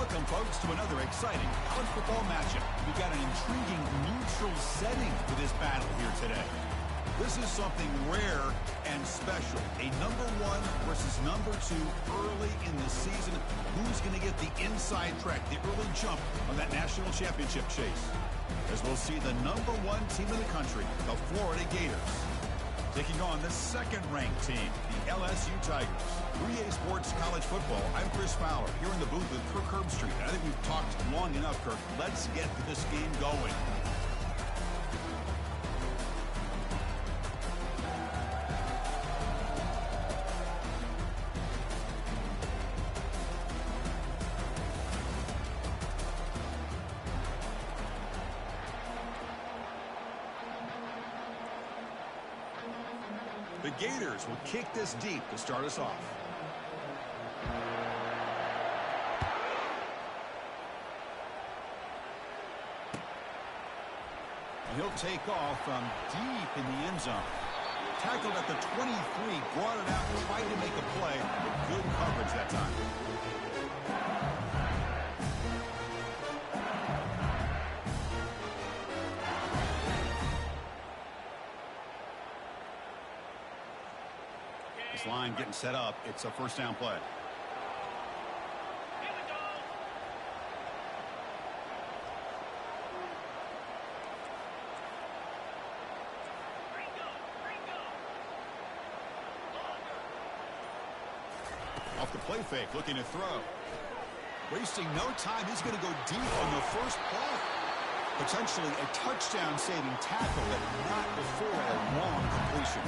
Welcome, folks, to another exciting college football matchup. We've got an intriguing neutral setting for this battle here today. This is something rare and special. A number 1 versus number 2 early in the season. Who's going to get the inside track, the early jump on that national championship chase? As we'll see the number 1 team in the country, the Florida Gators, taking on the second-ranked team, the LSU Tigers. 3A Sports College Football, I'm Chris Fowler, here in the booth with Kirk Herbstreit. I think we've talked long enough, Kirk. Let's get this game going. The Gators will kick this deep to start us off. And he'll take off from deep in the end zone. Tackled at the 23, brought it out, tried to make a play, but good coverage that time. This line getting set up. It's a first down play. Off the play fake, looking to throw. Wasting no time. He's going to go deep on the first play. Potentially a touchdown-saving tackle, but not before a long completion.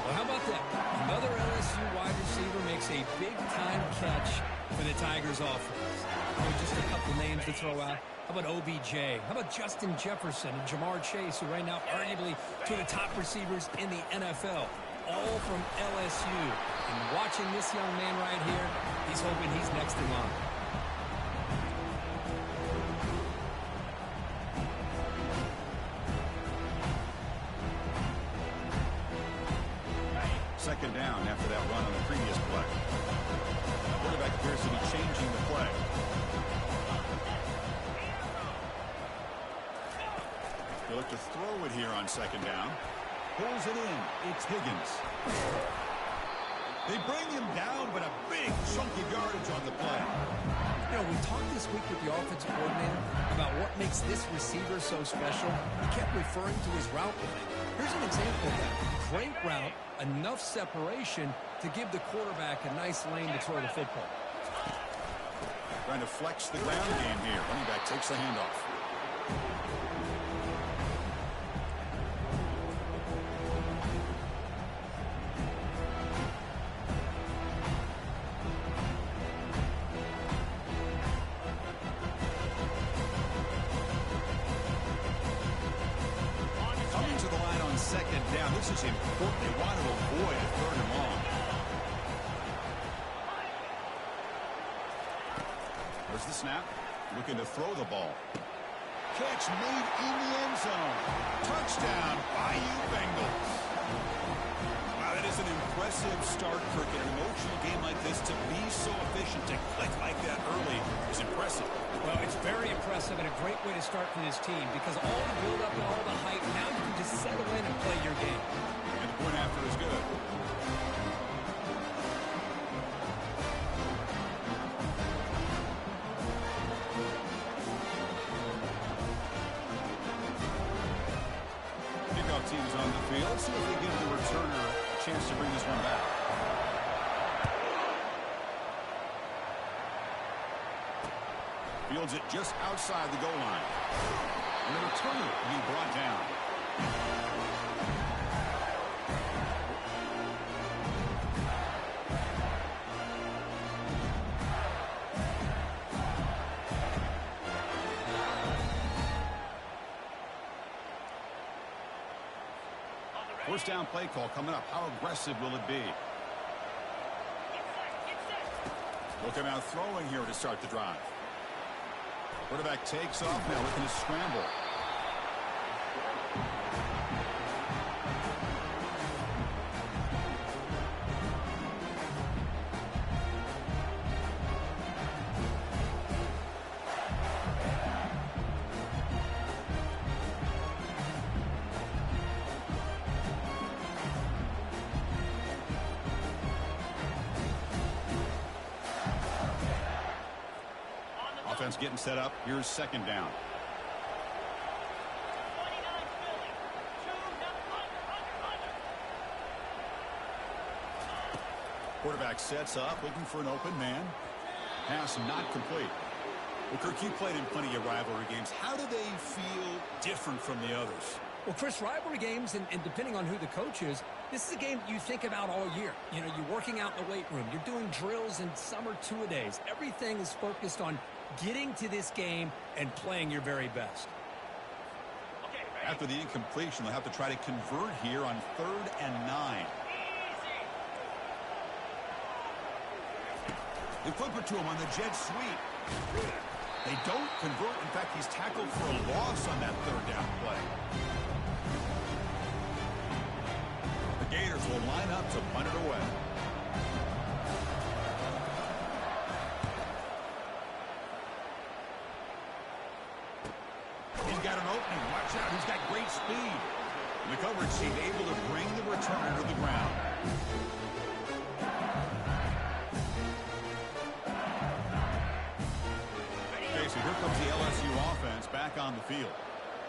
Well, how about that? Another LSU wide receiver makes a big-time catch for the Tigers offense. Just a couple names to throw out. How about OBJ? How about Justin Jefferson and Jamar Chase, who right now arguably two of the top receivers in the NFL, all from LSU. And watching this young man right here, he's hoping he's next in line. Second down after that run on the previous play. Quarterback appears to be changing the play. They look to throw it here on second down. Pulls it in. It's Higgins. They bring him down, but a big chunk of yardage on the play. You know, we talked this week with the offensive coordinator about what makes this receiver so special. He kept referring to his route running. Here's an example of that. Great route, enough separation to give the quarterback a nice lane to throw the football. Trying to flex the ground game here. Running back takes the handoff. Second down. This is important. They want to avoid a third and long. There's the snap. Looking to throw the ball. Catch made in the end zone. Touchdown, Bayou Bengals. Wow, that is an impressive start, Kirk. In an emotional game like this, to be so efficient, to click like that early is impressive. Well, it's very impressive and a great way to start for this team because all the build-up and all the hype, now you can just settle in and play your game. And the point after is good. Kickoff team's on the field. Let's see if they give the returner a chance to bring this one back. Fields it just outside the goal line. And the returner will be brought down. First down play call coming up. How aggressive will it be? Looking out throwing here to start the drive. Quarterback takes off now, looking to scramble. Offense getting set up. Here's second down. Quarterback sets up, looking for an open man. Pass not complete. Well, Kirk, you played in plenty of rivalry games. How do they feel different from the others? Well, Chris, rivalry games, and depending on who the coach is, this is a game you think about all year. You know, you're working out in the weight room. You're doing drills, and some are two-a-days. Everything is focused on getting to this game and playing your very best. After the incompletion, they'll have to try to convert here on 3rd and 9. They flip it to him on the jet sweep. They don't convert. In fact, he's tackled for a loss on that 3rd down play. The Gators will line up to punt it away. He's got an opening. Watch out. He's got great speed. The coverage team able to bring the returner to the ground. So here comes the LSU offense back on the field.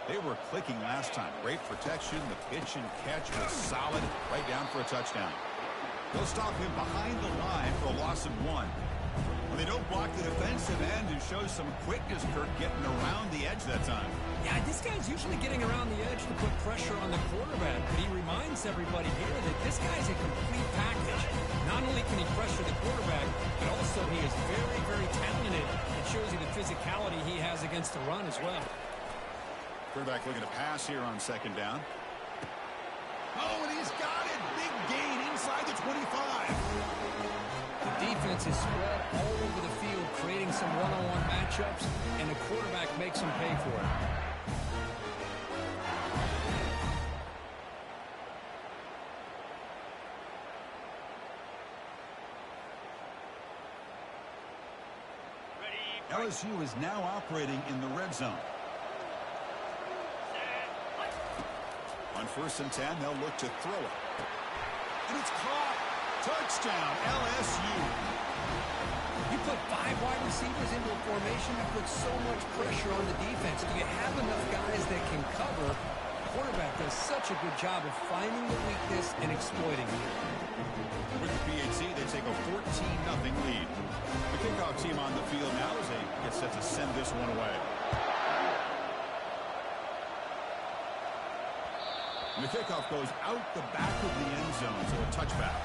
They were clicking last time. Great protection. The pitch and catch was solid. Right down for a touchdown. They'll stop him behind the line for a loss of 1. When they don't block the defensive end, it shows some quickness, Kirk, getting around the edge that time. Yeah, this guy's usually getting around the edge to put pressure on the quarterback, but he reminds everybody here that this guy's a complete package. Not only can he pressure the quarterback, but also he is very, very talented. It shows you the physicality he has against the run as well. Quarterback looking to pass here on second down. Oh, and he's got it. Big gain inside the 25. The defense is spread all over the field, creating some one-on-one matchups, and the quarterback makes them pay for it. LSU is now operating in the red zone. On 1st and 10, they'll look to throw it. And it's caught. Touchdown, LSU. You put 5 wide receivers into a formation, you put so much pressure on the defense. Do you have enough guys that can cover? The quarterback does such a good job of finding the weakness and exploiting it. With the PHC, they take a 14-0 lead. The kickoff team on the field now as they get set to send this one away. And the kickoff goes out the back of the end zone, so a touchback.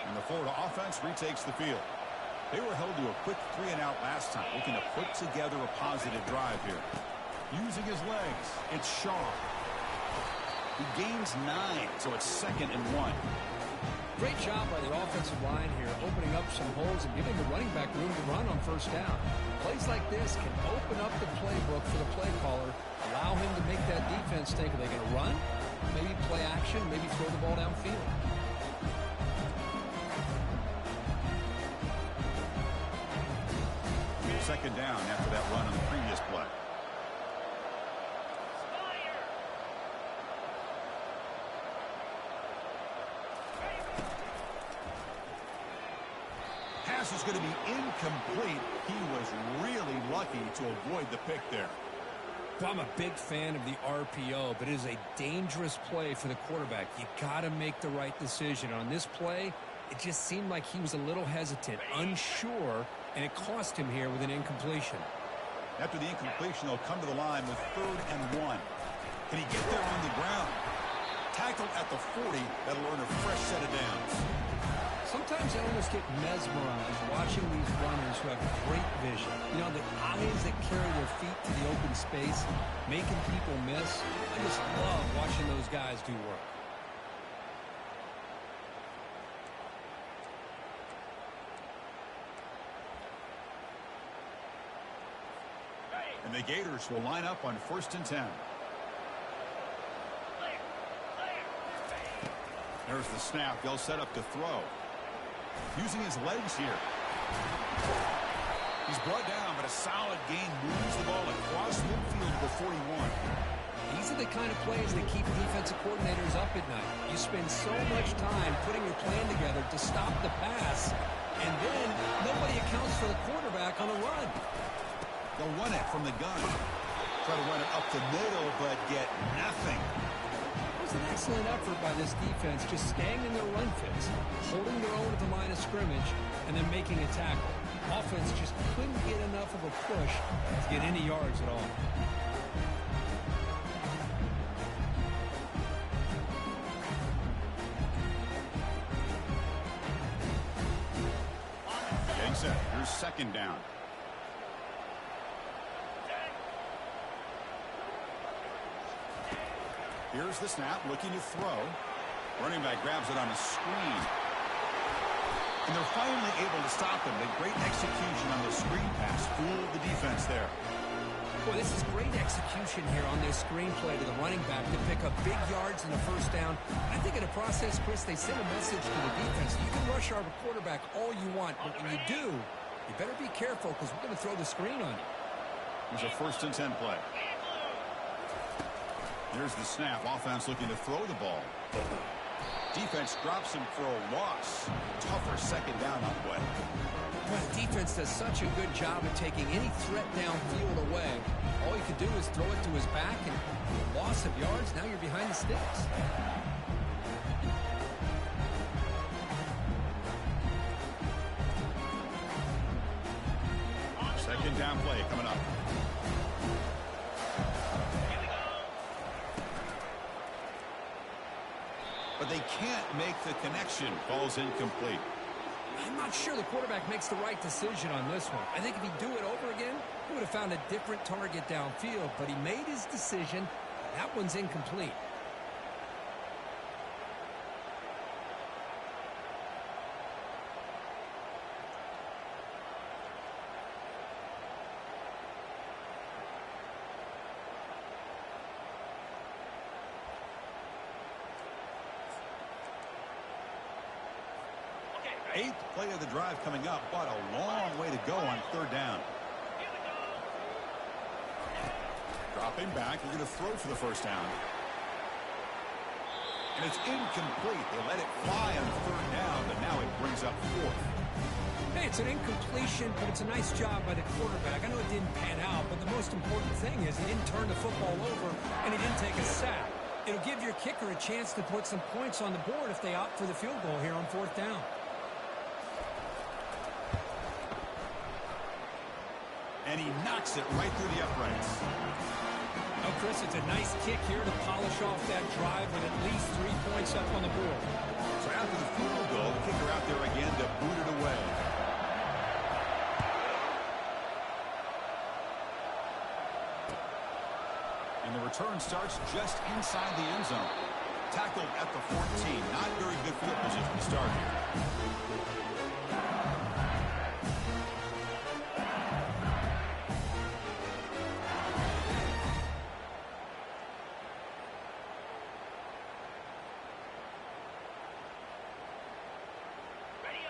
And the Florida offense retakes the field. They were held to a quick 3-and-out last time, looking to put together a positive drive here. Using his legs, it's Shaw. He gains 9, so it's 2nd and 1. Great job by the offensive line here, opening up some holes and giving the running back room to run on 1st down. Plays like this can open up the playbook for the play caller, allow him to make that defense think, are they going to run? Maybe play action, maybe throw the ball downfield. Second down after that run on the previous play. Pass is going to be incomplete. He was really lucky to avoid the pick there. Well, I'm a big fan of the RPO, but it is a dangerous play for the quarterback. You got to make the right decision. On this play, it just seemed like he was a little hesitant, unsure, and it cost him here with an incompletion. After the incompletion, they'll come to the line with 3rd and 1. Can he get there on the ground? Tackled at the 40. That'll earn a fresh set of downs. Sometimes I almost get mesmerized watching these runners who have great vision. You know, the eyes that carry their feet to the open space, making people miss. I just love watching those guys do work. And the Gators will line up on 1st and 10. There's the snap. They'll set up to throw. Using his legs here. He's brought down, but a solid gain moves the ball across midfield to the 41. These are the kind of plays that keep defensive coordinators up at night. You spend so much time putting your plan together to stop the pass, and then nobody accounts for the quarterback on a run. They'll run it from the gun. Try to run it up the middle, but get nothing. It was an excellent effort by this defense, just staying in their run fits, holding their own at the line of scrimmage, and then making a tackle. Offense just couldn't get enough of a push to get any yards at all. Getting set. Here's second down. Here's the snap, looking to throw. Running back grabs it on a screen. And they're finally able to stop him. A great execution on the screen pass. Fooled the defense there. Boy, this is great execution here on this screen play to the running back to pick up big yards in the first down. I think in the process, Chris, they send a message to the defense. You can rush our quarterback all you want, but when you do, you better be careful because we're going to throw the screen on you. Here's a 1st and 10 play. Here's the snap. Offense looking to throw the ball. Defense drops him for a loss. Tougher second down on the way. Well, the defense does such a good job of taking any threat downfield away. All you can do is throw it to his back, and loss of yards, now you're behind the sticks. Second down play coming up. But they can't make the connection. Ball's incomplete. I'm not sure the quarterback makes the right decision on this one. I think if he'd do it over again, he would have found a different target downfield. But he made his decision. That one's incomplete. Eighth play of the drive coming up, but a long way to go on third down. Dropping back, we're going to throw for the first down. And it's incomplete. They let it fly on third down, but now it brings up fourth. Hey, it's an incompletion, but it's a nice job by the quarterback. I know it didn't pan out, but the most important thing is he didn't turn the football over, and he didn't take a sack. It'll give your kicker a chance to put some points on the board if they opt for the field goal here on fourth down. And he knocks it right through the uprights. Oh, Chris, it's a nice kick here to polish off that drive with at least 3 points up on the board. So after the field goal, the kicker out there again to boot it away. And the return starts just inside the end zone. Tackled at the 14. Not very good field position to start here.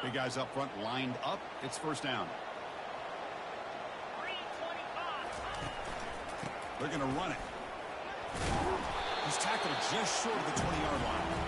Big guys up front lined up. It's first down. They're going to run it. He's tackled just short of the 20-yard line.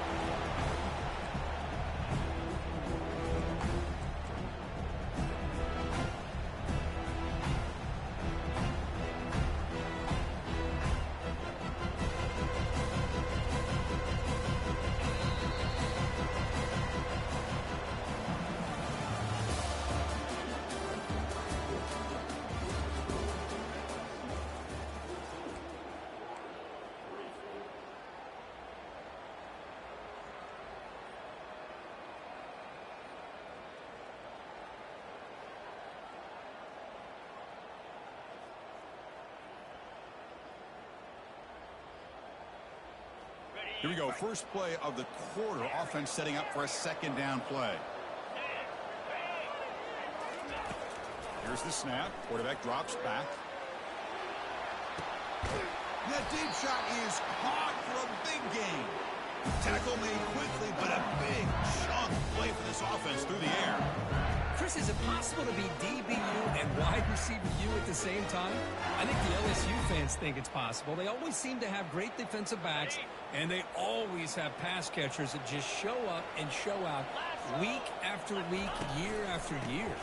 Here we go. First play of the quarter. Offense setting up for a second down play. Here's the snap. Quarterback drops back. That deep shot is caught for a big gain. Tackle made quickly, but a big chunk play for this offense through the air. Chris, is it possible to be DBU and wide receiver U at the same time? I think the LSU fans think it's possible. They always seem to have great defensive backs, and they always have pass catchers that just show up and show out week after week, year after year.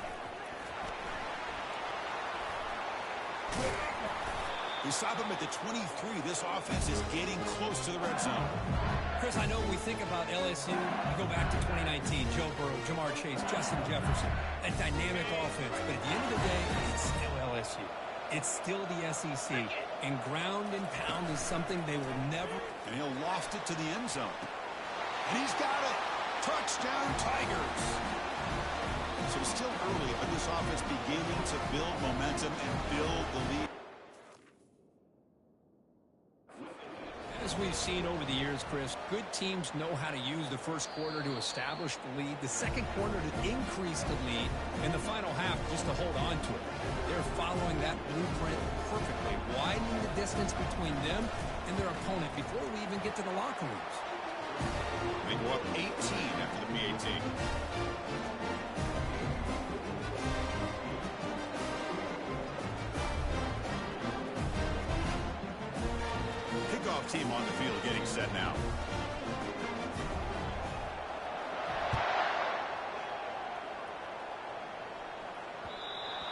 We stop him at the 23. This offense is getting close to the red zone. Chris, I know when we think about LSU, you go back to 2019, Joe Burrow, Jamar Chase, Justin Jefferson, a dynamic offense. But at the end of the day, it's still LSU. It's still the SEC. And ground and pound is something they will never. And he'll loft it to the end zone. And he's got it. Touchdown, Tigers. So it's still early, but this offense beginning to build momentum and build the lead. As we've seen over the years, Chris, good teams know how to use the first quarter to establish the lead, the second quarter to increase the lead, and the final half just to hold on to it. They're following that blueprint perfectly, widening the distance between them and their opponent before we even get to the locker rooms. They go up 18 after the PAT. Kickoff team on the field getting set now.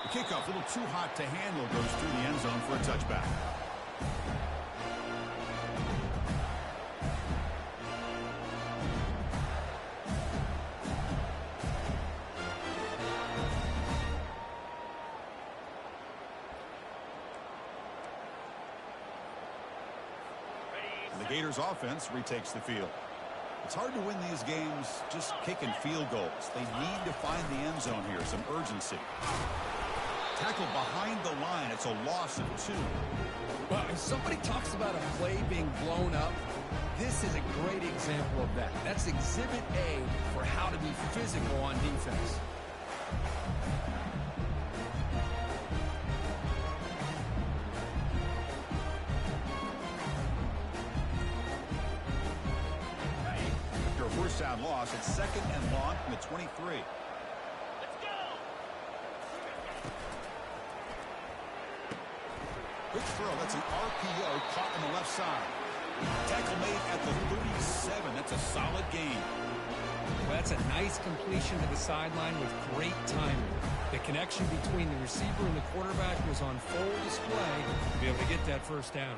The kickoff, a little too hot to handle, goes through the end zone for a touchback. The Gators offense retakes the field. It's hard to win these games just kicking field goals. They need to find the end zone here, some urgency. Tackle behind the line. It's a loss of 2. Well, if somebody talks about a play being blown up, this is a great example of that. That's Exhibit A for how to be physical on defense. First down loss. It's second and long from the 23. Let's go. Quick throw. That's an RPO caught on the left side. Tackle made at the 37. That's a solid gain. Well, that's a nice completion to the sideline with great timing. The connection between the receiver and the quarterback was on full display to be able to get that first down.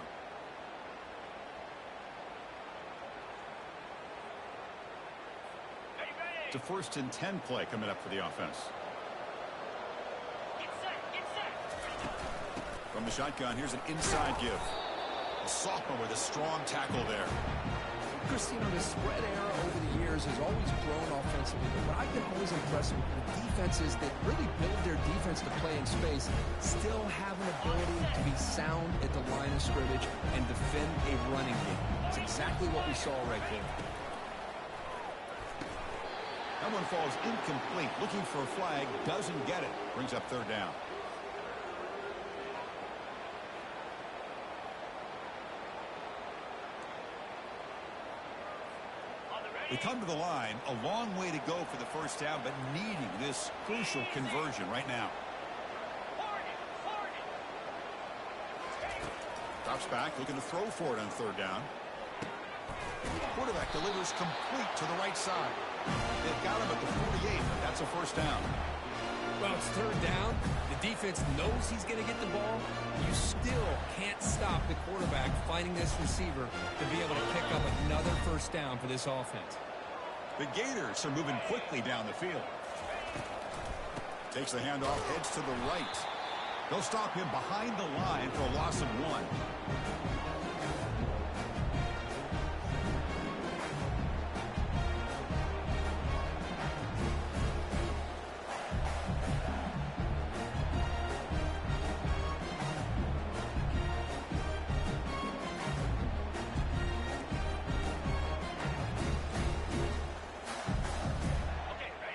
To first and 10 play coming up for the offense. Get set, get set. From the shotgun, here's an inside give. A sophomore with a strong tackle there. Chris, you know, the spread era over the years has always grown offensively, but what I've been always impressed with defenses that really build their defense to play in space still have an ability to be sound at the line of scrimmage and defend a running game. It's exactly what we saw right there. That one falls incomplete. Looking for a flag. Doesn't get it. Brings up third down. They come to the line. A long way to go for the first down, but needing this crucial conversion right now. Drops back. Looking to throw for it on third down. Quarterback delivers complete to the right side. They've got him at the 48, but that's a first down. Well, it's third down. The defense knows he's going to get the ball. You still can't stop the quarterback finding this receiver to be able to pick up another first down for this offense. The Gators are moving quickly down the field. Takes the handoff, heads to the right. They'll stop him behind the line for a loss of 1.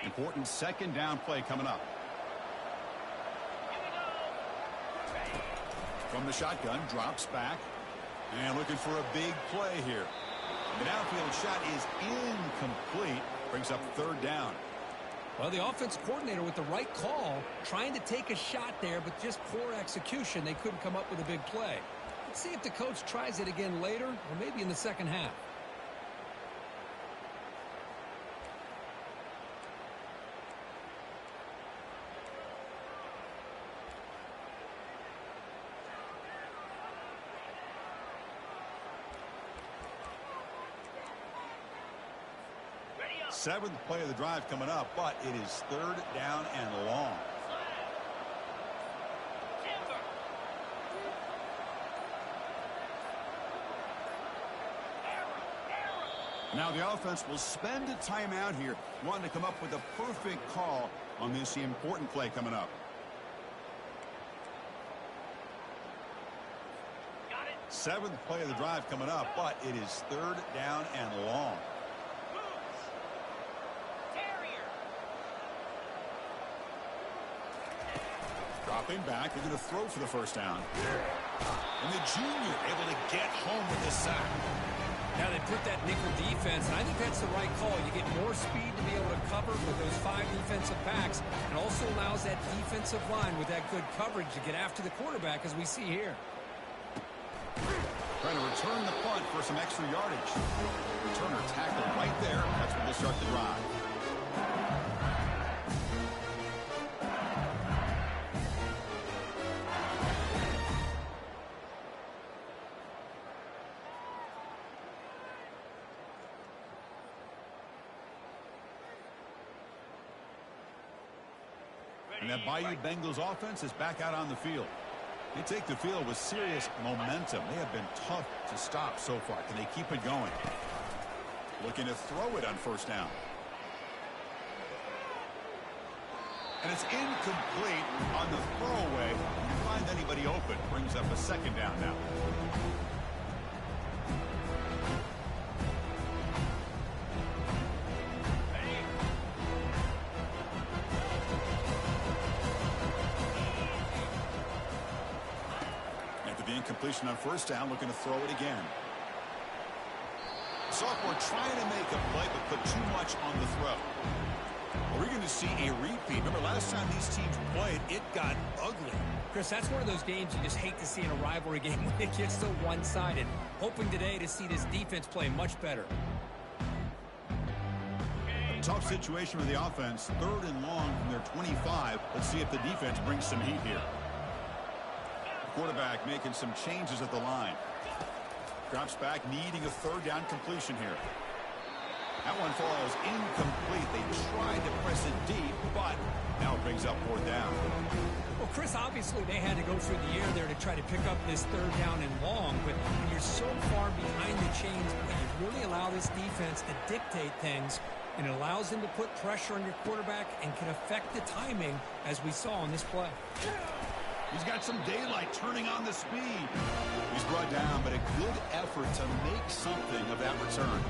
Important second down play coming up. From the shotgun, drops back. And looking for a big play here. The downfield shot is incomplete. Brings up third down. Well, the offense coordinator with the right call, trying to take a shot there, but just poor execution. They couldn't come up with a big play. Let's see if the coach tries it again later, or maybe in the second half. Seventh play of the drive coming up, but it is third down and long. Now the offense will spend a timeout here, wanting to come up with a perfect call on this important play coming up. Got it. Seventh play of the drive coming up, but it is third down and long. Dropping back, they're going to throw for the first down. And the junior able to get home with the sack. Now they put that nickel defense, and I think that's the right call. You get more speed to be able to cover with those 5 defensive backs, and also allows that defensive line with that good coverage to get after the quarterback, as we see here. Trying to return the punt for some extra yardage. Returner tackled right there. That's where they start the drive. And that Bayou Bengals offense is back out on the field. They take the field with serious momentum. They have been tough to stop so far. Can they keep it going? Looking to throw it on first down. And it's incomplete on the throwaway. You find anybody open. Brings up a second down now. Incompletion on first down, looking to throw it again. Sophomore trying to make a play, but put too much on the throw. Are we going to see a repeat? Remember, last time these teams played, it got ugly. Chris, that's one of those games you just hate to see in a rivalry game when it gets so one-sided. Hoping today to see this defense play much better. A tough situation for the offense. Third and long from their 25. Let's see if the defense brings some heat here. Quarterback making some changes at the line. Drops back, needing a third down completion here. That one falls incomplete. They tried to press it deep, but now it brings up fourth down. Well, Chris, obviously they had to go through the air there to try to pick up this third down and long, but when you're so far behind the chains, you really allow this defense to dictate things, and it allows them to put pressure on your quarterback and can affect the timing, as we saw on this play. He's got some daylight, turning on the speed. He's brought down, but a good effort to make something of that return.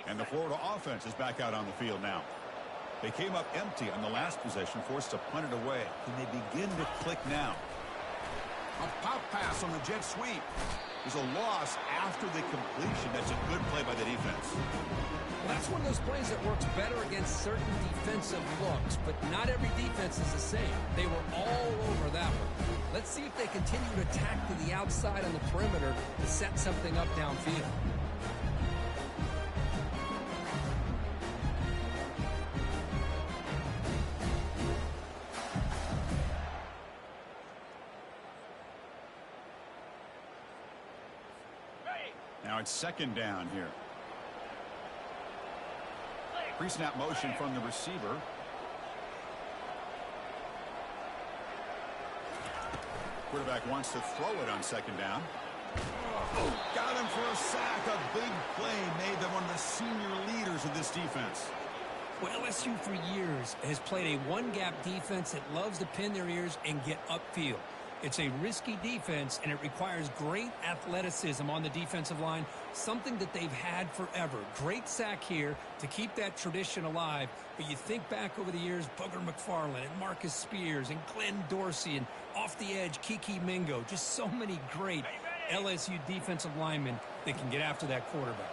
And the Florida offense is back out on the field now. They came up empty on the last possession, forced to punt it away. Can they begin to click now? A pop pass on the jet sweep. There's a loss after the completion. That's a good play by the defense. Well, that's one of those plays that works better against certain defensive looks, but not every defense is the same. They were all over that one. Let's see if they continue to attack to the outside on the perimeter to set something up downfield. Now it's second down here. Pre-snap motion from the receiver. Quarterback wants to throw it on second down. Got him for a sack. A big play made them one of the senior leaders of this defense. Well, LSU for years has played a one-gap defense that loves to pin their ears and get upfield. It's a risky defense, and it requires great athleticism on the defensive line, something that they've had forever. Great sack here to keep that tradition alive. But you think back over the years, Booger McFarland and Marcus Spears and Glenn Dorsey and off the edge, Kiki Mingo. Just so many great LSU defensive linemen that can get after that quarterback.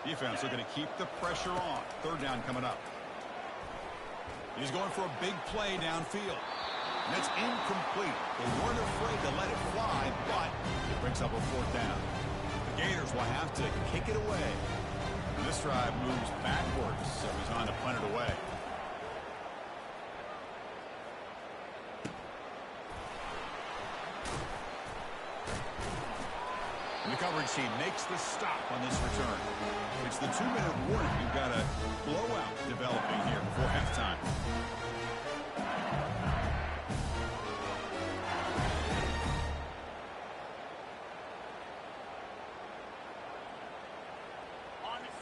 Defense looking to keep the pressure on. Third down coming up. He's going for a big play downfield. And it's incomplete. They weren't afraid to let it fly, but it brings up a fourth down. The Gators will have to kick it away. And this drive moves backwards, so he's on to punt it away. And the coverage team makes the stop on this return. It's the 2-minute warning. You've got a blowout developing here before halftime.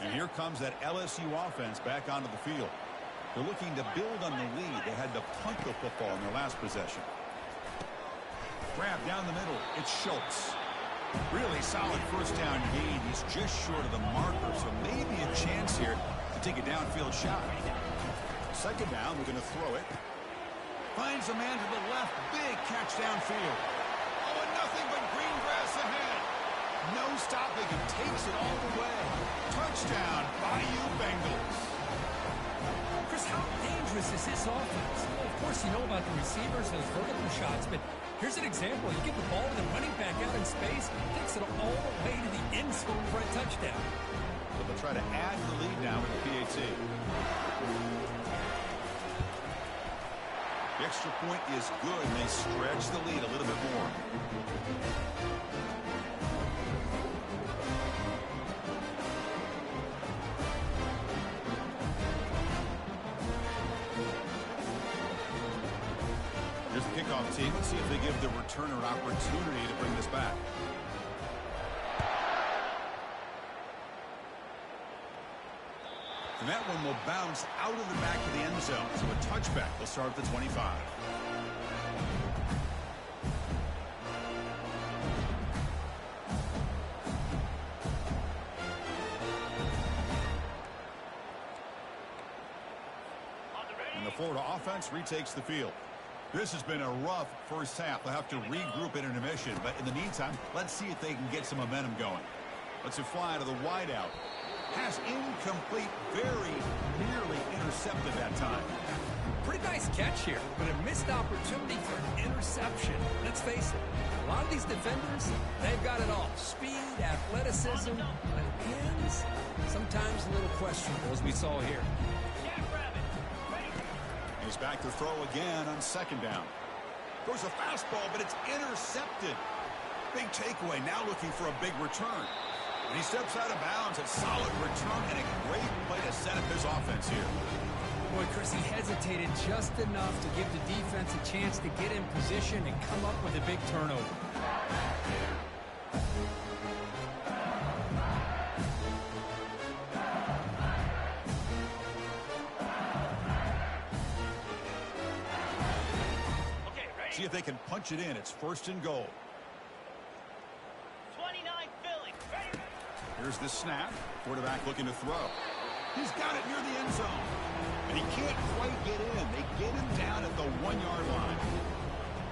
And here comes that LSU offense back onto the field. They're looking to build on the lead. They had to punt the football in their last possession. Grab down the middle. It's Schultz. Really solid first down gain. He's just short of the marker, so maybe a chance here to take a downfield shot. Second down, we're going to throw it. Finds a man to the left. Big catch downfield. Oh, and nothing but green grass ahead. No stopping him. Takes it all the way. Touchdown, Bayou Bengals. Chris, how dangerous is this offense? Well, of course, you know about the receivers, those vertical shots, but here's an example. You get the ball to the running back out in space, takes it all the way to the end zone for a touchdown. But they'll try to add the lead now with the PAT. The extra point is good, and they stretch the lead a little bit more. Here's the kickoff team. Let's see if they give the returner opportunity to bring this back. And that one will bounce out of the back of the end zone. So a touchback. They'll start at the 25. And the Florida offense retakes the field. This has been a rough first half. They'll have to regroup at intermission. But in the meantime, let's see if they can get some momentum going. Let's fly to the wideout. Pass incomplete, very nearly intercepted that time. Pretty nice catch here, but a missed opportunity for an interception. Let's face it, a lot of these defenders, they've got it all. Speed, athleticism, but hands, sometimes a little questionable, as we saw here. He's back to throw again on second down. Throws a fastball, but it's intercepted. Big takeaway, now looking for a big return. And he steps out of bounds. A solid return and a great play to set up his offense here. Boy, Chris, he hesitated just enough to give the defense a chance to get in position and come up with a big turnover. Okay, ready? See if they can punch it in. It's first and goal. 29 Philly. Ready? Here's the snap. Quarterback looking to throw. He's got it near the end zone. And he can't quite get in. They get him down at the 1-yard line.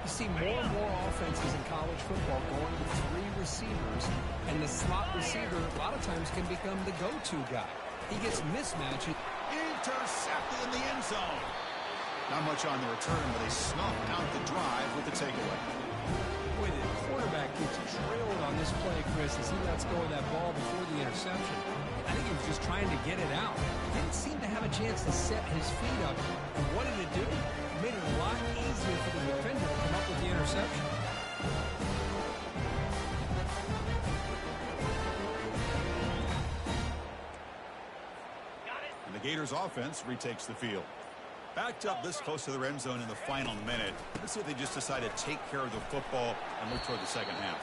You see more and more offenses in college football going with 3 receivers, and the slot receiver a lot of times can become the go-to guy. He gets mismatched. Intercepted in the end zone. Not much on the return, but they snuff out the drive with the takeaway. Boy, the quarterback gets drilled on this play, Chris, as he lets go of that ball before the interception. I think he was just trying to get it out. Didn't seem to have a chance to set his feet up. And what did it do? It made it a lot easier for the defender to come up with the interception. And the Gators offense retakes the field. Backed up this close to the end zone in the final minute. Let's see if they just decide to take care of the football and look toward the second half.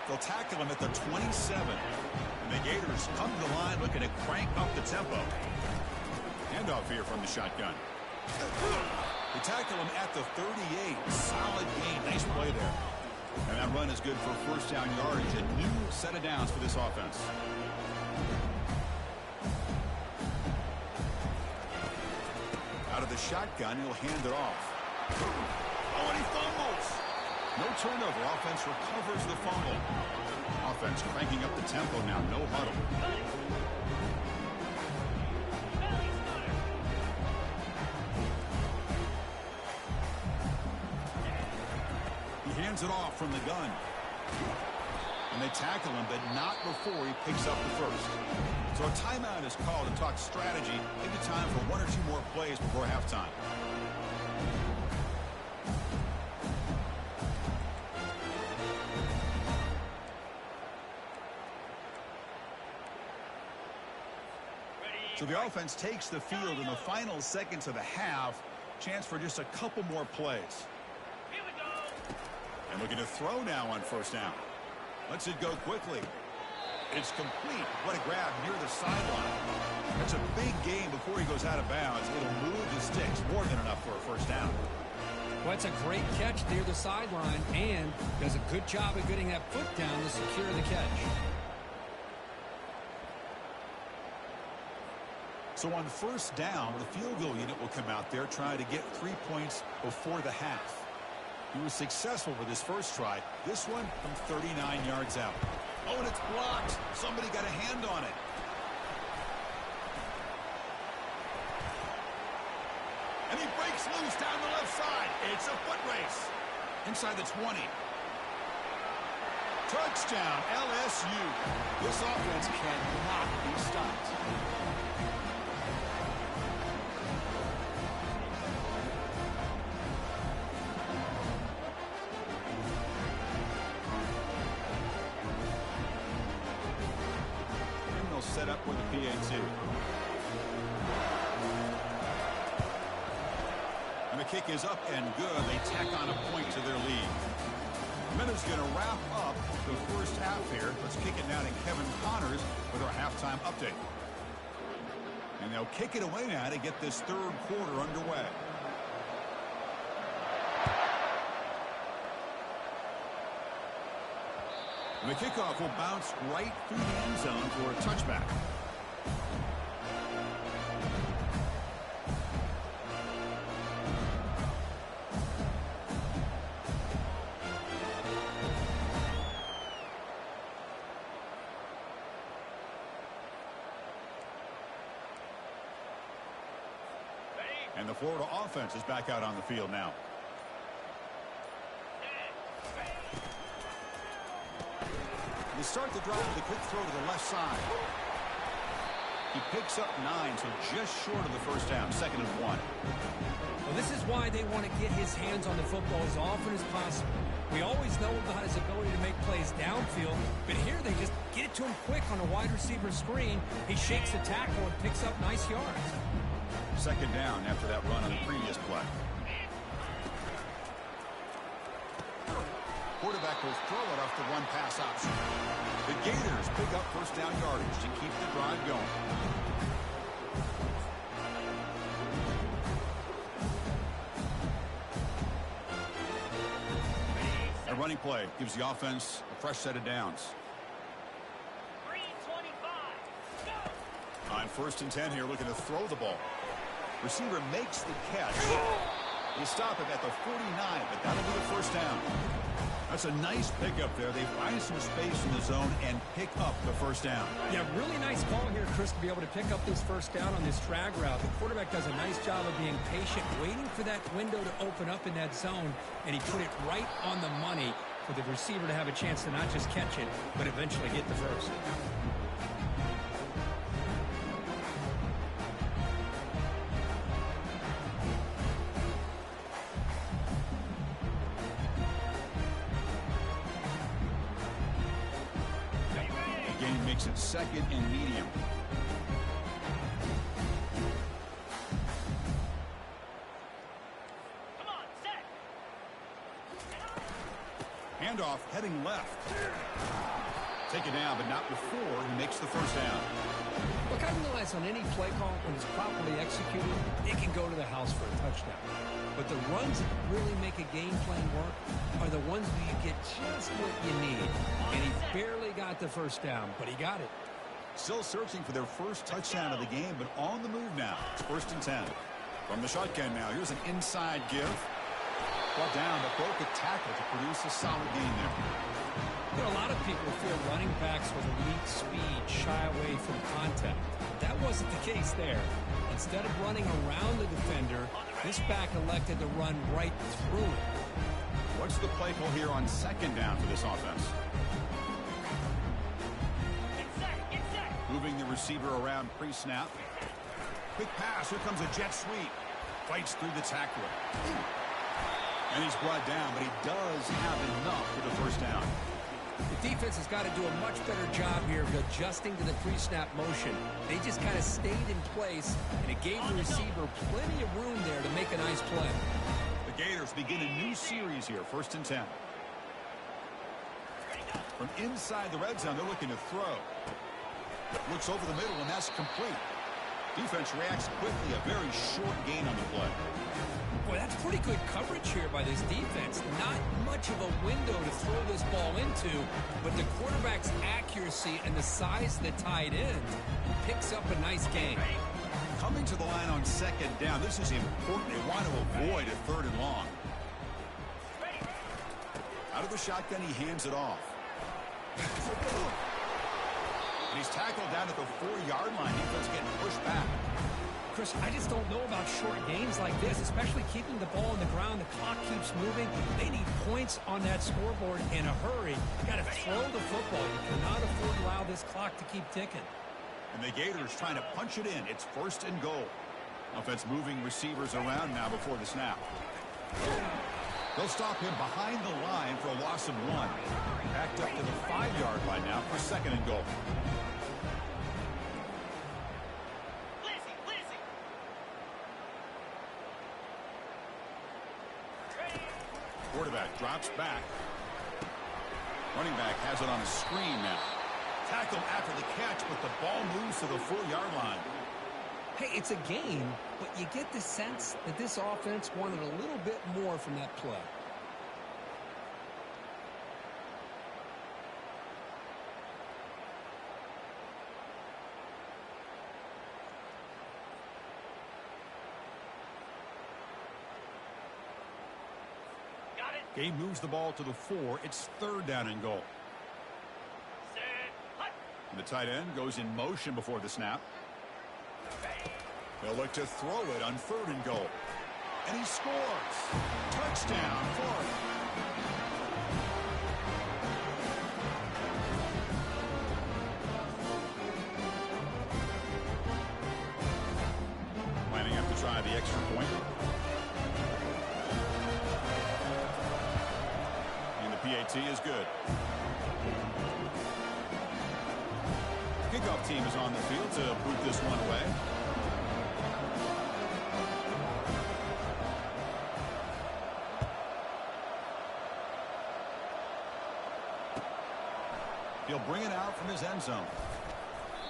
They'll tackle him at the 27. And the Gators come to the line looking to crank up the tempo. Handoff here from the shotgun. They tackle him at the 38. Solid game. Nice play there. And that run is good for first down yardage. A new set of downs for this offense. Out of the shotgun, he'll hand it off. Oh, and he fumbles. No turnover. Offense recovers the fumble. Offense cranking up the tempo now. No huddle. He hands it off from the gun. And they tackle him, but not before he picks up the first. So a timeout is called to talk strategy. Maybe time for one or two more plays before halftime. So the offense takes the field in the final seconds of the half. Chance for just a couple more plays. Here we go. And looking to throw now on first down. Lets it go quickly. It's complete. What a grab near the sideline. That's a big gain before he goes out of bounds. It'll move the sticks. More than enough for a first down. Well, it's a great catch near the sideline and does a good job of getting that foot down to secure the catch. So on first down, the field goal unit will come out there trying to get 3 points before the half. He was successful with his first try. This one from 39 yards out. Oh, and it's blocked. Somebody got a hand on it. And he breaks loose down the left side. It's a foot race. Inside the 20. Touchdown, LSU. This offense cannot be stopped. Set up with the PAT. And the kick is up and good. They tack on a point to their lead. Minute's going to wrap up the first half here. Let's kick it now to Kevin Connors with our halftime update. And they'll kick it away now to get this third quarter underway. And the kickoff will bounce right through the end zone for a touchback. And the Florida offense is back out on the field now. They start the drive with a quick throw to the left side. He picks up 9, so just short of the first down, 2nd and 1. Well, this is why they want to get his hands on the football as often as possible. We always know about his ability to make plays downfield, but here they just get it to him quick on a wide receiver screen. He shakes the tackle and picks up nice yards. 2nd down after that run on the previous play. Quarterback will throw it off the run pass option. The Gators pick up first down yardage to keep the drive going. A running play gives the offense a fresh set of downs. 3:25. Go. On 1st and 10 here, looking to throw the ball. Receiver makes the catch. They stop it at the 49, but that'll be the first down. That's a nice pickup there. They find some space in the zone and pick up the first down. Yeah, really nice call here, Chris, to be able to pick up this first down on this drag route. The quarterback does a nice job of being patient, waiting for that window to open up in that zone, and he put it right on the money for the receiver to have a chance to not just catch it, but eventually get the first. Makes it 2nd and medium. Come on, set. Handoff heading left. Taken down, but not before he makes the first down. Look, I realize on any play call, when it's properly executed, it can go to the house for a touchdown. But the runs that really make a game plan work are the ones where you get just what you need. And he barely got the first down, but he got it. Still searching for their first touchdown of the game, but on the move now. It's 1st and 10. From the shotgun now, here's an inside give. Brought down, but broke a tackle to produce a solid gain there. You know, a lot of people fear running backs with elite speed shy away from contact. That wasn't the case there. Instead of running around the defender, this back elected to run right through it. What's the play call here on 2nd down for this offense? Get set. Moving the receiver around pre-snap. Quick pass. Here comes a jet sweep. Fights through the tackler. And he's brought down, but he does have enough for the first down. The defense has got to do a much better job here of adjusting to the pre-snap motion. They just kind of stayed in place, and it gave the receiver plenty of room there to make a nice play. The Gators begin a new series here, 1st and 10. From inside the red zone, they're looking to throw. Looks over the middle, and that's complete. Defense reacts quickly, a very short gain on the play. Boy, that's pretty good coverage here by this defense. Not much of a window to throw this ball into, but the quarterback's accuracy and the size of the tight end picks up a nice gain. Coming to the line on 2nd down, this is important. They want to avoid a 3rd and long. Out of the shotgun, he hands it off. And he's tackled down at the 4-yard line. Defense getting pushed back. Chris, I just don't know about short gains like this, especially keeping the ball on the ground. The clock keeps moving. They need points on that scoreboard in a hurry. You got to throw the football. You cannot afford to allow this clock to keep ticking. And the Gators trying to punch it in. It's 1st and goal. Offense moving receivers around now before the snap. They'll stop him behind the line for a loss of 1. Backed up to the 5-yard line now for 2nd and goal. Quarterback drops back. Running back has it on a screen now. Tackled after the catch, but the ball moves to the 4-yard line. Hey, it's a game, but you get the sense that this offense wanted a little bit more from that play. Game moves the ball to the 4. It's 3rd down and goal. And the tight end goes in motion before the snap. They'll look to throw it on 3rd and goal. And he scores. Touchdown, Florida. Lining up to try the extra point. PAT is good. Kickoff team is on the field to boot this one away. He'll bring it out from his end zone.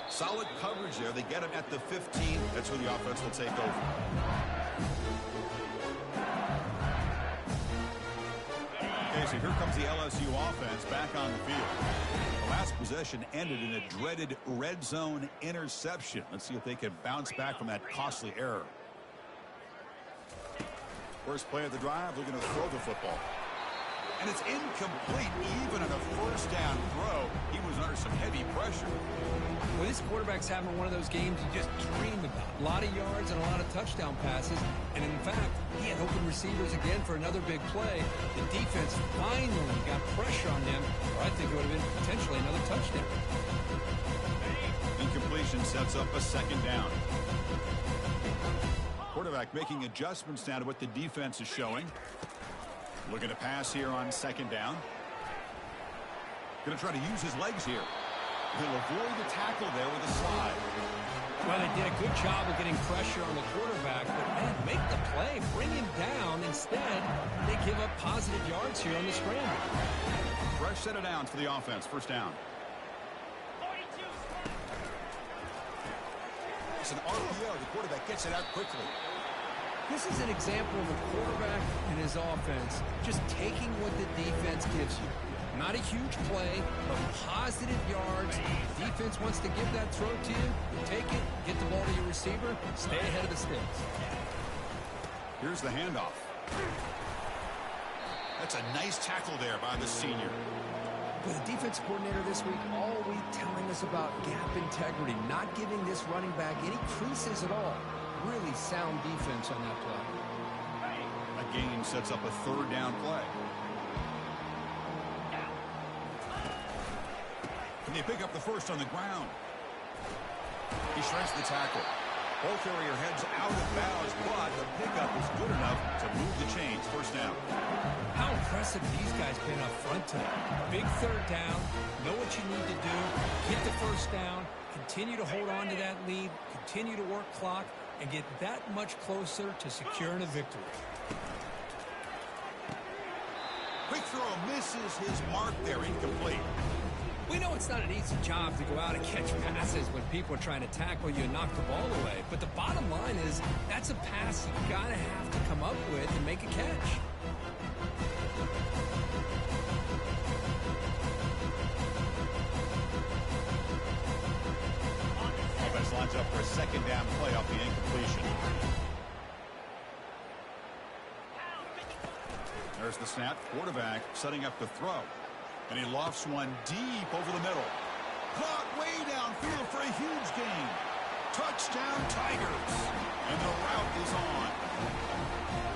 Solid coverage there. They get him at the 15. That's where the offense will take over. So here comes the LSU offense back on the field. The last possession ended in a dreaded red zone interception. Let's see if they can bounce back from that costly error. First play of the drive, looking to throw the football. And it's incomplete. Even on a 1st down throw, he was under some heavy pressure. Well, this quarterback's having one of those games you just dream about. A lot of yards and a lot of touchdown passes. And in fact, he had open receivers again for another big play. The defense finally got pressure on them, or I think it would have been potentially another touchdown. Incompletion sets up a 2nd down. Quarterback making adjustments now to what the defense is showing. Looking to pass here on 2nd down. Going to try to use his legs here. He'll avoid the tackle there with a slide. Well, they did a good job of getting pressure on the quarterback, but man, make the play, bring him down. Instead, they give up positive yards here on the scramble. Fresh set of downs for the offense. 1st down. It's an RPO. The quarterback gets it out quickly. This is an example of a quarterback and his offense just taking what the defense gives you. Not a huge play, but positive yards. The defense wants to give that throw to you. You take it, get the ball to your receiver, stay ahead of the sticks. Here's the handoff. That's a nice tackle there by the senior. But the defense coordinator this week all week telling us about gap integrity, not giving this running back any creases at all. Really sound defense on that play. A gain sets up a third down play. Can they pick up the first on the ground? He shreds the tackle. Ball carrier heads out of bounds, but the pickup is good enough to move the chains. First down. How impressive these guys been up front today. Big third down. Know what you need to do. Get the first down. Continue to hold on to that lead. Continue to work clock. And get that much closer to securing a victory. Quick throw misses his mark there, incomplete. We know it's not an easy job to go out and catch passes when people are trying to tackle you and knock the ball away. But the bottom line is that's a pass you gotta have to come up with and make a catch. Offense lines up for a second down play off the incompletion. There's the snap. Quarterback setting up the throw. And he lofts one deep over the middle. Caught way downfield for a huge gain. Touchdown Tigers. And the route is on.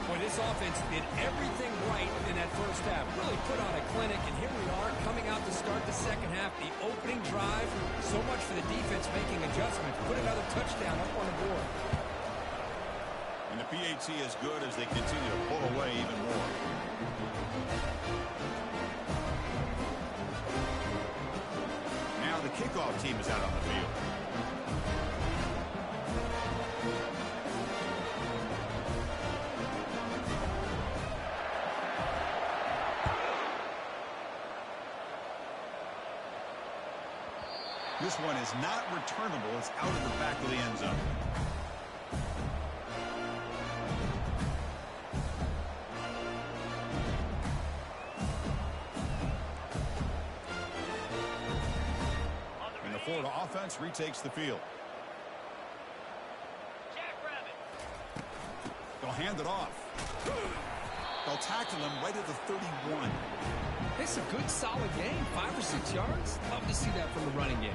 Boy, this offense did everything right in that first half. Really put on a clinic, and here we are coming out to start the second half. The opening drive, so much for the defense making adjustments. Put another touchdown up on the board. And the PAT is good as they continue to pull away even more. Now the kickoff team is out on the field. This one is not returnable. It's out of the back of the end zone. And the Florida offense retakes the field. They'll hand it off. They'll tackle him right at the 31. It's a good, solid game. 5 or 6 yards. Love to see that from the running game.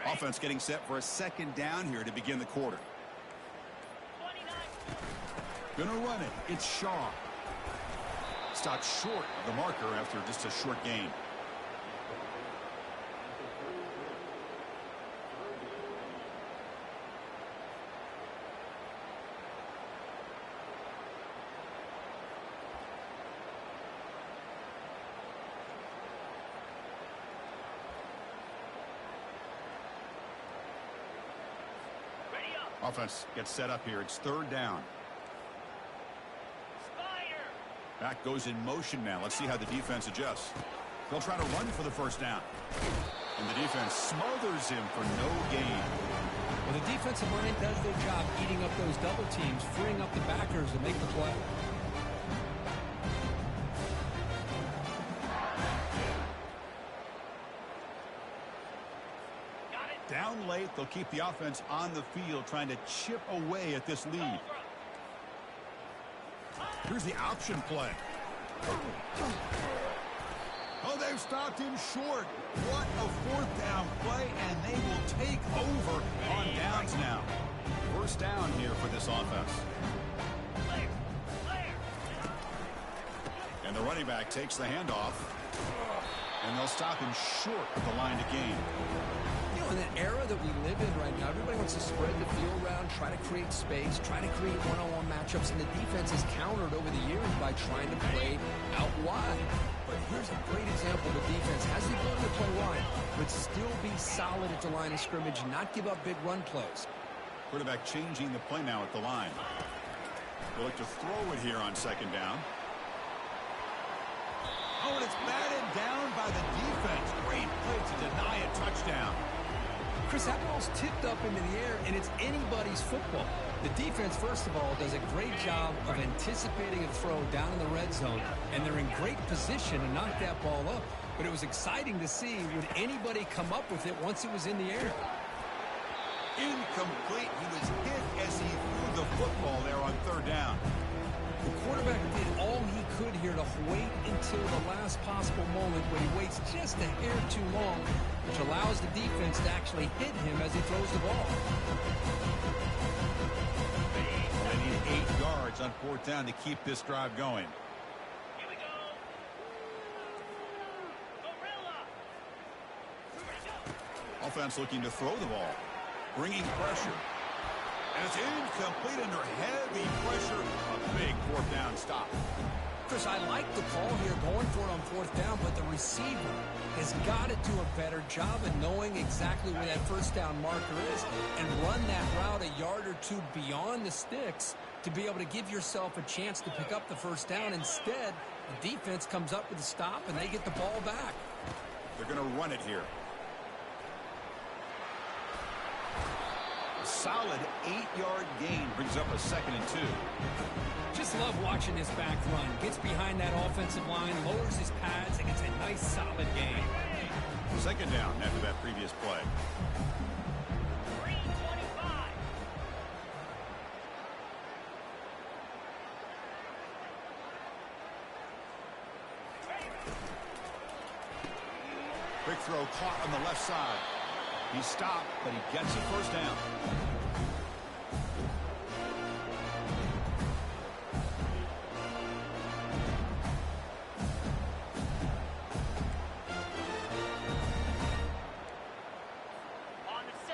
Offense getting set for a second down here to begin the quarter. Gonna run it. It's Shaw. Stopped short of the marker after just a short gain. Offense gets set up here. It's third down. Back goes in motion now. Let's see how the defense adjusts. They'll try to run for the first down. And the defense smothers him for no gain. Well, the defensive line does their job eating up those double teams, freeing up the backers to make the play. Down late, they'll keep the offense on the field trying to chip away at this lead. Here's the option play. Oh, they've stopped him short. What a fourth down play, and they will take over on downs now. First down here for this offense. And the running back takes the handoff. And they'll stop him short of the line to gain. You know, in the era that we live in right now, everybody wants to spread the field around, try to create space, try to create one-on-one matchups, and the defense has countered over the years by trying to play out wide. But here's a great example of a defense has the ability to play wide, but still be solid at the line of scrimmage, not give up big run plays. Quarterback changing the play now at the line. They'll look to throw it here on second down. Oh, and it's batted down by the defense. Great play to deny a touchdown. Chris, that ball's tipped up into the air, and it's anybody's football. The defense, first of all, does a great job of anticipating a throw down in the red zone, and they're in great position to knock that ball up. But it was exciting to see, would anybody come up with it once it was in the air? Incomplete. He was hit as he threw the football there on third down. The quarterback did all he could here to wait until the last possible moment, but he waits just a hair too long, which allows the defense to actually hit him as he throws the ball. They need 8 yards on fourth down to keep this drive going. Here we go. Gorilla. Offense looking to throw the ball. Bringing pressure. And it's incomplete under heavy pressure. A big fourth down stop. Chris, I like the call here, going for it on fourth down, but the receiver has got to do a better job of knowing exactly where that first down marker is and run that route a yard or two beyond the sticks to be able to give yourself a chance to pick up the first down. Instead, the defense comes up with a stop, and they get the ball back. They're going to run it here. A solid 8-yard gain brings up a 2nd and 2. Just love watching this back run. Gets behind that offensive line, lowers his pads, and gets a nice solid gain. Second down after that previous play. 325. Quick throw caught on the left side. He stopped, but he gets a first down.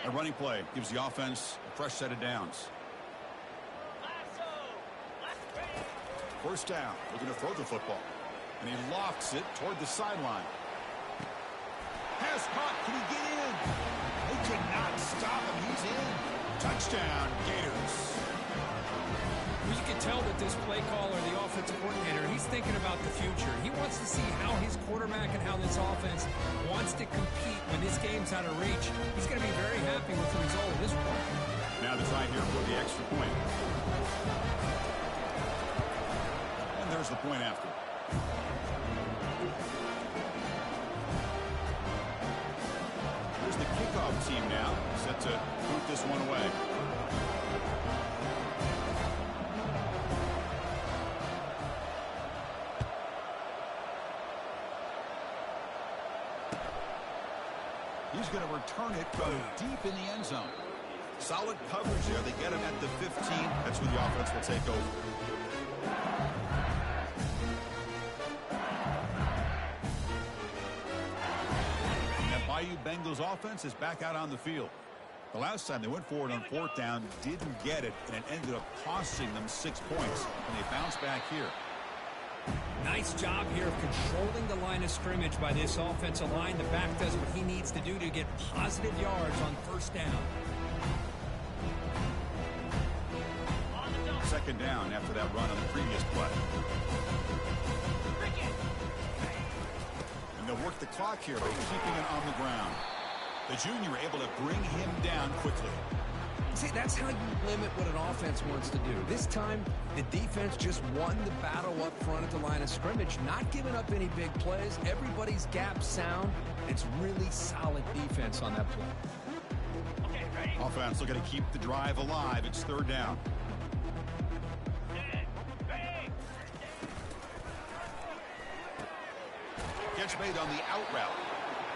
A running play gives the offense a fresh set of downs. First down, looking to throw the football. And he lofts it toward the sideline. Pass caught, can he get in? They cannot stop him, he's in. Touchdown, Gators. Well, you can tell that this play caller, the offensive coordinator, he's thinking about the future. He wants to see how his quarterback and how this offense wants to compete when this game's out of reach. He's going to be very happy with the result of this one. Now the try here for the extra point. And there's the point after. Here's the kickoff team now, set to boot this one away. He's going to return it from deep in the end zone. Solid coverage there. They get him at the 15. That's where the offense will take over. And that Bayou Bengals offense is back out on the field. The last time they went forward on fourth down, didn't get it, and it ended up costing them 6 points. And they bounce back here. Nice job here of controlling the line of scrimmage by this offensive line. The back does what he needs to do to get positive yards on first down. Second down after that run on the previous play. And they'll work the clock here by keeping it on the ground. The junior able to bring him down quickly. See, that's how you limit what an offense wants to do. This time, the defense just won the battle up front at the line of scrimmage, not giving up any big plays. Everybody's gap sound. It's really solid defense on that play. Okay, ready? Offense looking to keep the drive alive. It's third down. Gets made on the out route.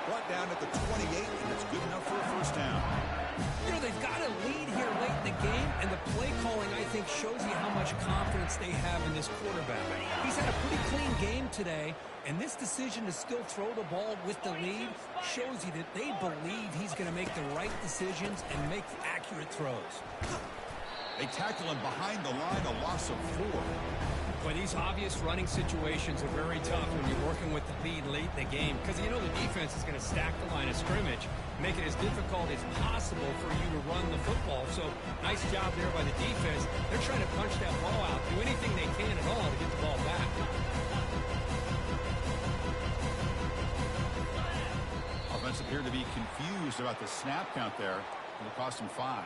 Brought down at the 28, and it's good enough for a first down. You know, they've got a lead here late in the game, and the play calling, I think, shows you how much confidence they have in this quarterback. He's had a pretty clean game today, and this decision to still throw the ball with the lead shows you that they believe he's going to make the right decisions and make accurate throws. They tackle him behind the line, a loss of 4. Boy, these obvious running situations are very tough when you're working with the lead late in the game because you know the defense is going to stack the line of scrimmage, make it as difficult as possible for you to run the football. So, nice job there by the defense. They're trying to punch that ball out, do anything they can at all to get the ball back. Offense appeared to be confused about the snap count there. It'll cost him 5.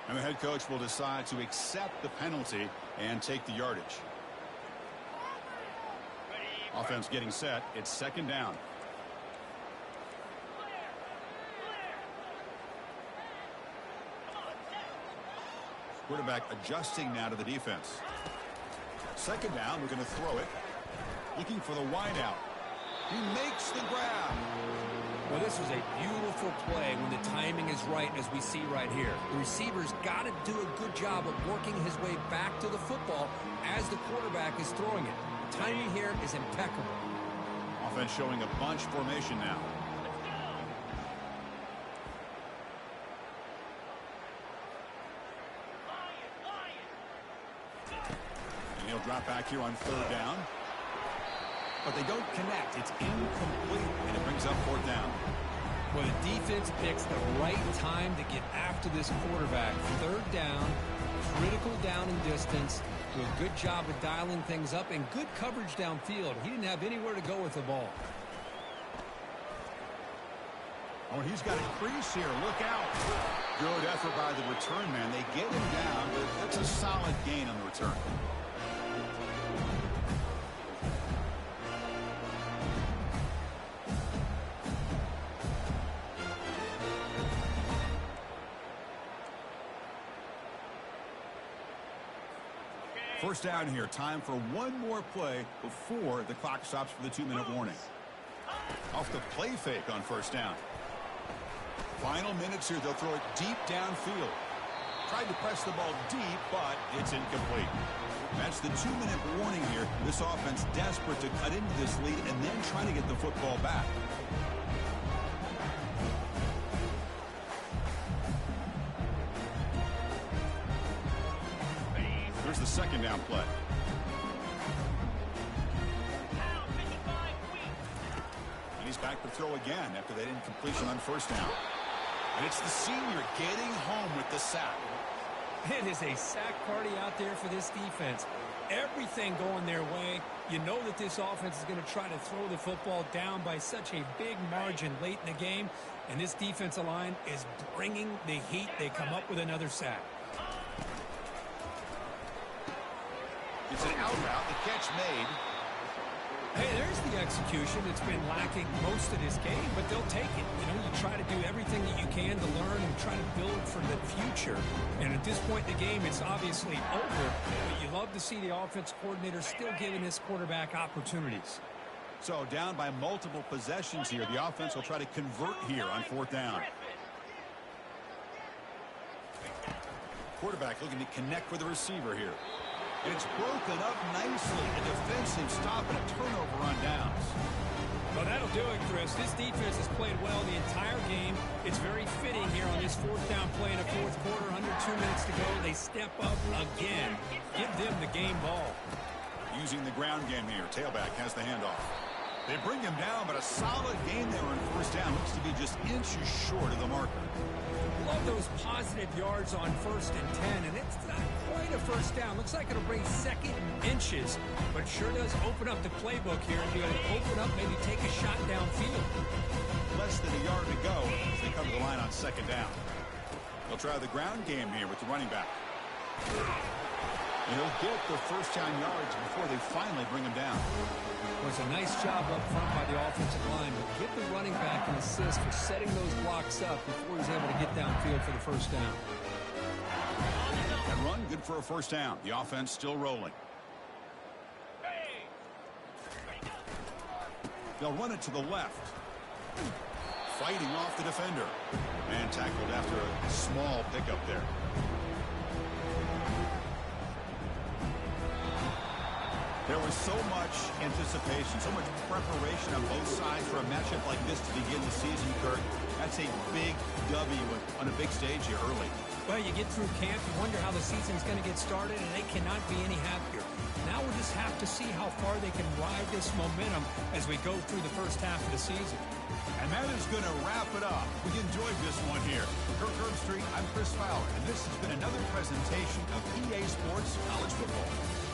And the head coach will decide to accept the penalty and take the yardage. Offense getting set. It's second down. Quarterback adjusting now to the defense. Second down, we're going to throw it. Looking for the wide out. He makes the grab. Well, this was a beautiful play when the timing is right, as we see right here. The receiver's got to do a good job of working his way back to the football as the quarterback is throwing it. The timing here is impeccable. Offense showing a bunch formation now. And he'll drop back here on third down. But they don't connect. It's incomplete, and it brings up fourth down. Well, the defense picks the right time to get after this quarterback. Third down, critical down and distance. Do a good job of dialing things up and good coverage downfield. He didn't have anywhere to go with the ball. Oh, and he's got a crease here. Look out. Good effort by the return man. They get him down, but that's a solid gain on the return. First down here. Time for one more play before the clock stops for the 2-minute warning. Off the play fake on first down. Final minutes here. They'll throw it deep downfield. Tried to press the ball deep, but it's incomplete. That's the 2-minute warning here. This offense desperate to cut into this lead and then try to get the football back. Here's the second down play. And he's back to throw again after that incompletion on first down. And it's the senior getting home with the sack. It is a sack party out there for this defense. Everything going their way. You know that this offense is going to try to throw the football down by such a big margin late in the game. And this defensive line is bringing the heat. They come up with another sack. It's an out route. The catch made. Hey, there's the execution. It's been lacking most of this game, but they'll take it. You know, you try to do everything that you can to learn and try to build for the future. And at this point in the game, it's obviously over. But you love to see the offense coordinator still giving this quarterback opportunities. So down by multiple possessions here. The offense will try to convert here on fourth down. Quarterback looking to connect with the receiver here. And it's broken up nicely. A defensive stop and a turnover on downs. Well, that'll do it, Chris. This defense has played well the entire game. It's very fitting here on this fourth down play in the fourth quarter. Under 2 minutes to go. They step up again. Give them the game ball. Using the ground game here. Tailback has the handoff. They bring him down, but a solid game there on first down. Looks to be just inches short of the marker. Love those positive yards on 1st and 10, and it's not quite a first down. Looks like it'll bring second inches, but sure does open up the playbook here. You're going to open up, maybe take a shot downfield. Less than a yard to go as they come to the line on second down. They'll try the ground game here with the running back. And he'll get the first down yards before they finally bring him down. It was a nice job up front by the offensive line, but give the running back an assist for setting those blocks up before he's able to get downfield for the first down. And run good for a first down. The offense still rolling. They'll run it to the left. Fighting off the defender. And tackled after a small pickup there. There was so much anticipation, so much preparation on both sides for a matchup like this to begin the season, Kirk. That's a big W on a big stage here early. Well, you get through camp, you wonder how the season's going to get started, and they cannot be any happier. Now we'll just have to see how far they can ride this momentum as we go through the first half of the season. And that is going to wrap it up. We enjoyed this one here. Kirk Herbstreit, I'm Chris Fowler, and this has been another presentation of EA Sports College Football.